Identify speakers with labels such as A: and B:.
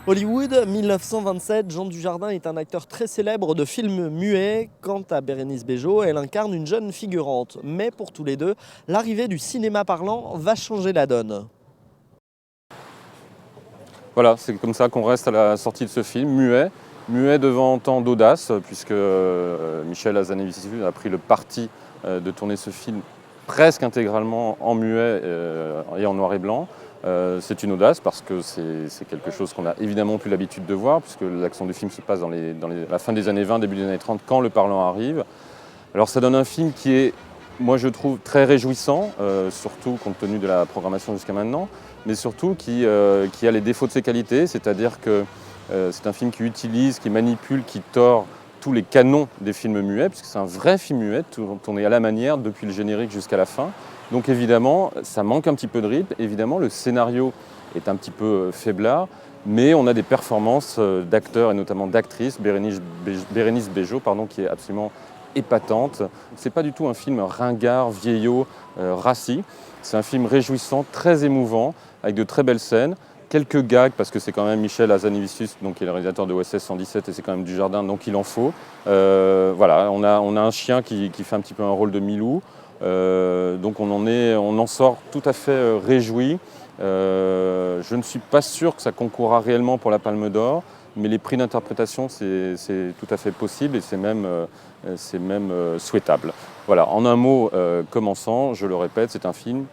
A: Hollywood, 1927, Jean Dujardin est un acteur très célèbre de films muets. Quant à Bérénice Bejo, elle incarne une jeune figurante. Mais pour tous les deux, l'arrivée du cinéma parlant va changer la donne.
B: Voilà, c'est comme ça qu'on reste à la sortie de ce film, muet devant tant d'audace, puisque Michel Hazanavicius a pris le parti de tourner ce film presque intégralement en muet et en noir et blanc. C'est une audace parce que c'est quelque chose qu'on n'a évidemment plus l'habitude de voir, puisque l'action du film se passe dans la fin des années 20, début des années 30, quand le parlant arrive. Alors ça donne un film qui est, moi je trouve, très réjouissant, surtout compte tenu de la programmation jusqu'à maintenant, mais surtout qui a les défauts de ses qualités, c'est-à-dire que c'est un film qui utilise, qui manipule, qui tord tous les canons des films muets, puisque c'est un vrai film muet, tourné à la manière depuis le générique jusqu'à la fin. Donc évidemment, ça manque un petit peu de rythme, évidemment le scénario est un petit peu faiblard, mais on a des performances d'acteurs et notamment d'actrices, Bérénice Bejo, qui est absolument épatante. C'est pas du tout un film ringard, vieillot, rassis. C'est un film réjouissant, très émouvant, avec de très belles scènes. Quelques gags, parce que c'est quand même Michel Hazanavicius, qui est le réalisateur de OSS 117, et c'est quand même Dujardin, donc il en faut. Voilà, on a un chien qui fait un petit peu un rôle de Milou. Donc on en sort tout à fait réjoui. Je ne suis pas sûr que ça concourra réellement pour la Palme d'Or, mais les prix d'interprétation, c'est tout à fait possible et c'est même souhaitable. Voilà, en un mot commençant, je le répète, c'est un film